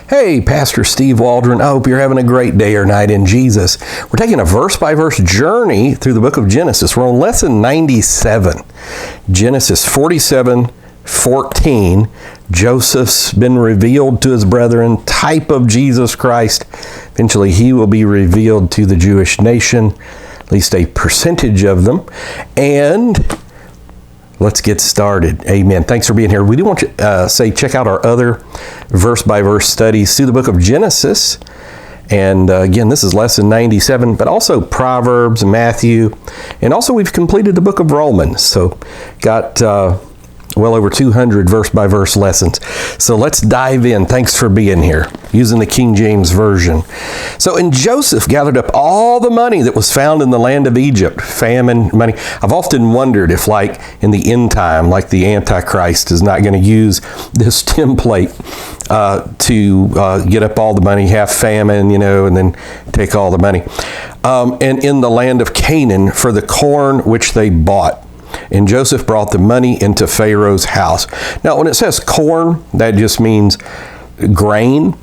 Hey, Pastor Steve Waldron. I hope you're having a great day or night in Jesus. We're taking a verse-by-verse journey through the book of Genesis. We're on lesson 97. Genesis 47:14. Joseph's been revealed to his brethren, type of Jesus Christ. Eventually, he will be revealed to the Jewish nation, at least a percentage of them. And let's get started. Amen. Thanks for being here. We do want to say check out our other verse-by-verse studies through the book of Genesis. And again, this is lesson 97, but also Proverbs, Matthew, and also we've completed the book of Romans. So got well over 200 verse-by-verse lessons. So let's dive in. Thanks for being here, using the King James Version. So, and Joseph gathered up all the money that was found in the land of Egypt, famine money. I've often wondered if, like, in the end time, like the Antichrist is not going to use this template to get up all the money, have famine, and then take all the money. And in the land of Canaan for the corn which they bought. And Joseph brought the money into Pharaoh's house. Now, when it says corn, that just means grain.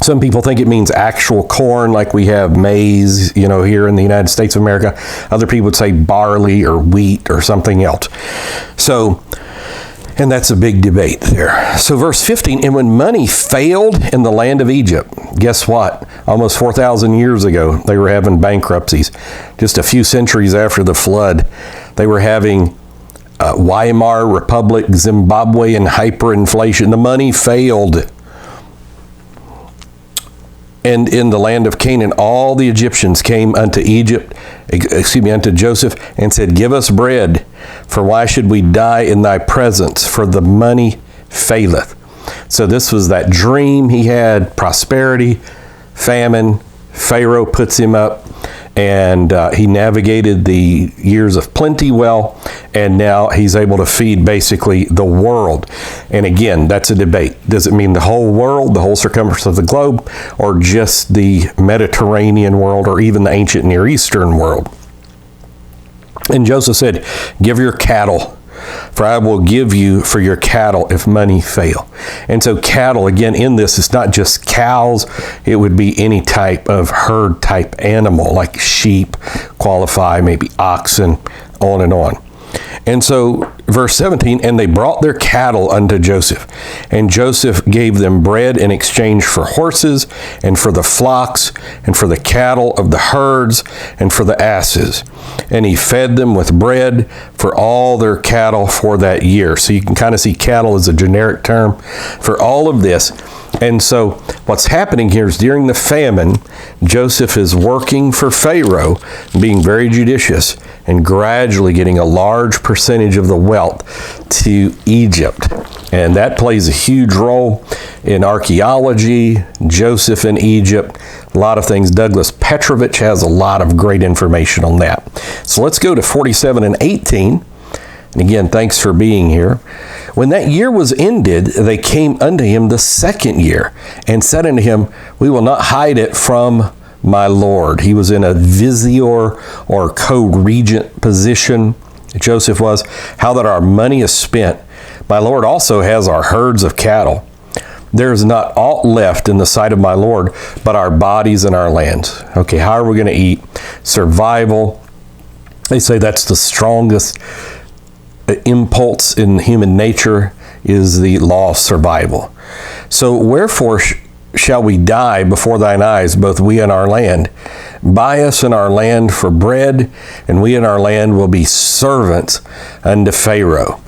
Some people think it means actual corn, like we have maize, here in the United States of America. Other people would say barley or wheat or something else. So, and that's a big debate there. So verse 15, and when money failed in the land of Egypt, guess what? Almost 4,000 years ago, they were having bankruptcies. Just a few centuries after the flood, they were having Weimar Republic, Zimbabwean hyperinflation. The money failed. And in the land of Canaan, all the Egyptians came unto unto Joseph, and said, give us bread, for why should we die in thy presence? For the money faileth. So this was that dream he had, prosperity, famine. Pharaoh puts him up, and he navigated the years of plenty well, and now he's able to feed basically the world. And again, that's a debate. Does it mean the whole world, the whole circumference of the globe, or just the Mediterranean world, or even the ancient Near Eastern world? And Joseph said, give your cattle, for I will give you for your cattle if money fail. And so cattle, again, in this, it's not just cows. It would be any type of herd type animal, like sheep qualify, maybe oxen, on and on. And so verse 17, and they brought their cattle unto Joseph, and Joseph gave them bread in exchange for horses, and for the flocks, and for the cattle of the herds, and for the asses. And he fed them with bread for all their cattle for that year. So you can kind of see cattle as a generic term for all of this. And so what's happening here is during the famine, Joseph is working for Pharaoh, being very judicious, and gradually getting a large percentage of the wealth to Egypt. And that plays a huge role in archaeology, Joseph in Egypt, a lot of things. Douglas Petrovich has a lot of great information on that. So let's go to 47 and 18. And again, thanks for being here. When that year was ended, they came unto him the second year, and said unto him, we will not hide it from my Lord. He was in a vizier or co-regent position, Joseph was, how that our money is spent. My Lord also has our herds of cattle. There is not aught left in the sight of my Lord, but our bodies and our lands. Okay, how are we going to eat? Survival. They say that's the strongest impulse in human nature, is the law of survival. So wherefore shall we die before thine eyes, both we and our land? Buy us and our land for bread, and we and our land will be servants unto Pharaoh.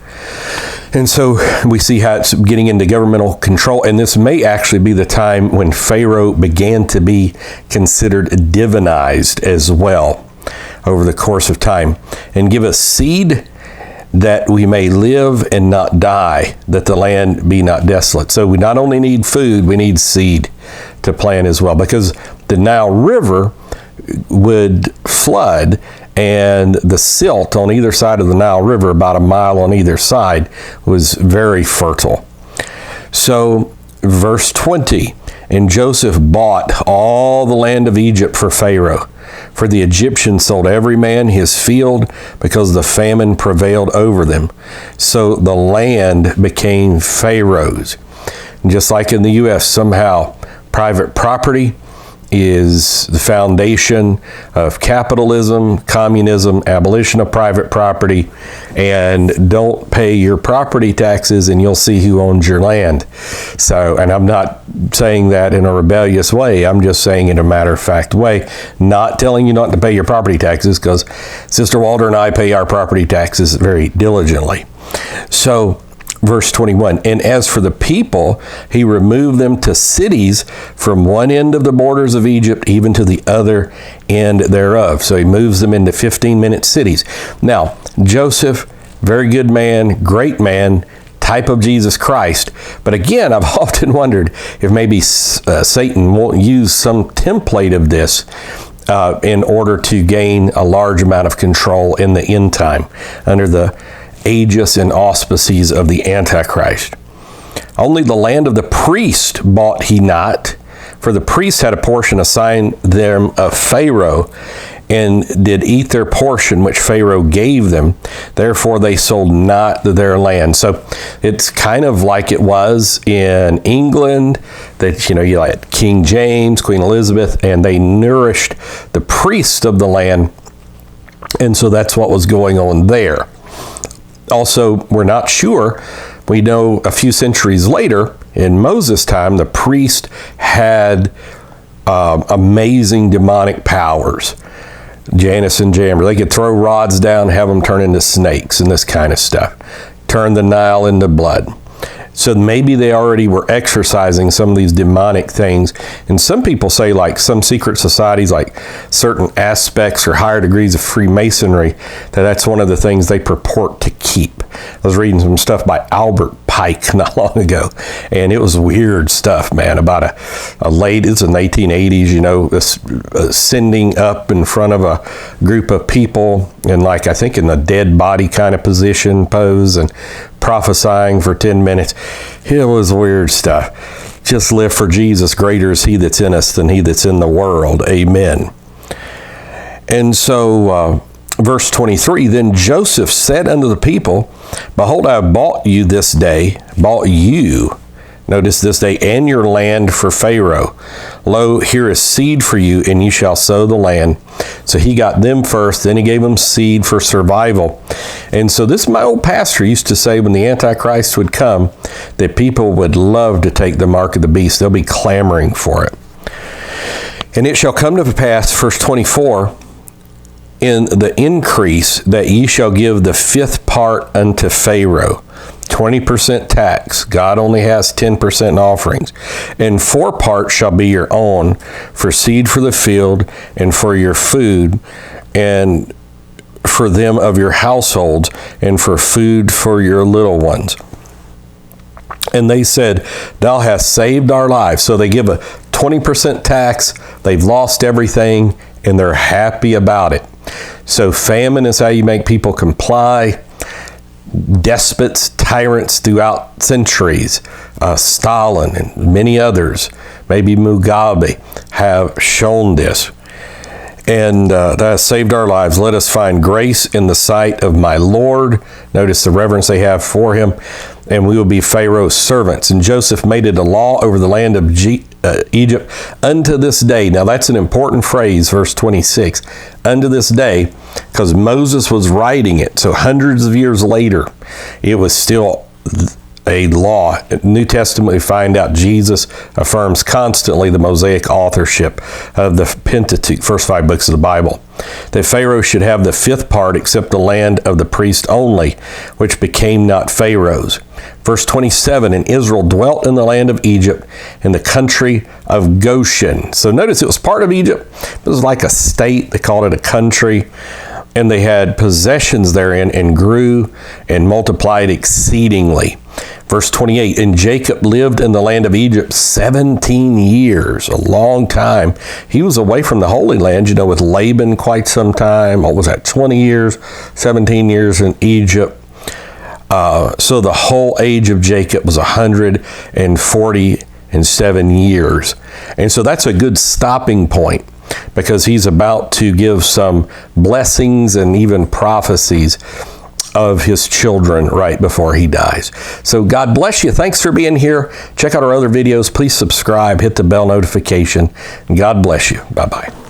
And so we see how it's getting into governmental control, and this may actually be the time when Pharaoh began to be considered divinized as well over the course of time. And give us seed, that we may live and not die, that the land be not desolate. So we not only need food, we need seed to plant as well, because the Nile River would flood, and the silt on either side of the Nile River, about a mile on either side, was very fertile. So verse 20, and Joseph bought all the land of Egypt for Pharaoh, for the Egyptians sold every man his field, because the famine prevailed over them. So the land became Pharaoh's. Just like in the U.S., somehow private property is the foundation of capitalism, communism, abolition of private property, and don't pay your property taxes and you'll see who owns your land. So, and I'm not saying that in a rebellious way, I'm just saying in a matter-of-fact way, not telling you not to pay your property taxes, because Sister Waldron and I pay our property taxes very diligently. So, verse 21, and as for the people, he removed them to cities from one end of the borders of Egypt even to the other end thereof. So he moves them into 15-minute cities. Now, Joseph, very good man, great man, type of Jesus Christ. But again, I've often wondered if maybe Satan won't use some template of this in order to gain a large amount of control in the end time under the aegis and auspices of the Antichrist. Only the land of the priest bought he not, for the priests had a portion assigned them of Pharaoh, and did eat their portion which Pharaoh gave them. Therefore they sold not their land. So it's kind of like it was in England, that you had King James, Queen Elizabeth, and they nourished the priests of the land. And so that's what was going on there. Also, we're not sure. We know a few centuries later, in Moses' time, the priest had amazing demonic powers. Janus and Jambres. They could throw rods down, have them turn into snakes and this kind of stuff. Turn the Nile into blood. So maybe they already were exercising some of these demonic things. And some people say, like some secret societies, like certain aspects or higher degrees of Freemasonry, that's one of the things they purport to keep. I was reading some stuff by Albert Pike not long ago, and it was weird stuff, man, about a lady, it's in the 1880s, ascending up in front of a group of people and I think in the dead body kind of position, pose, and prophesying for 10 minutes. It was weird stuff. Just live for Jesus. Greater is he that's in us than he that's in the world. Amen. And so, verse 23, then Joseph said unto the people, behold, I have bought you, notice this day, and your land for Pharaoh. Lo, here is seed for you, and you shall sow the land. So he got them first, then he gave them seed for survival. And so this, my old pastor used to say, when the Antichrist would come, that people would love to take the mark of the beast. They'll be clamoring for it. And it shall come to pass, verse 24, in the increase that ye shall give the fifth part unto Pharaoh. 20% tax. God only has 10% in offerings. And 4 parts shall be your own, for seed for the field, and for your food, and for them of your households, and for food for your little ones. And they said, thou hast saved our lives. So they give a 20% tax. They've lost everything, and they're happy about it. So famine is how you make people comply. Despots, tyrants throughout centuries, Stalin and many others, maybe Mugabe, have shown this. And that has saved our lives. Let us find grace in the sight of my Lord. Notice the reverence they have for him. And we will be Pharaoh's servants. And Joseph made it a law over the land of Egypt unto this day. Now that's an important phrase, verse 26. Unto this day, because Moses was writing it. So hundreds of years later, it was still a law. In the New Testament, we find out Jesus affirms constantly the Mosaic authorship of the Pentateuch, first 5 books of the Bible. That Pharaoh should have the fifth part except the land of the priest only, which became not Pharaoh's. Verse 27, and Israel dwelt in the land of Egypt, in the country of Goshen. So notice it was part of Egypt. It was like a state. They called it a country. And they had possessions therein, and grew and multiplied exceedingly. Verse 28, and Jacob lived in the land of Egypt 17 years, a long time. He was away from the Holy Land, with Laban quite some time. What was that, 20 years, 17 years in Egypt. So the whole age of Jacob was 147 years. And so that's a good stopping point, because he's about to give some blessings and even prophecies of his children right before he dies. So God bless you. Thanks for being here. Check out our other videos. Please subscribe, hit the bell notification, and God bless you. Bye-bye.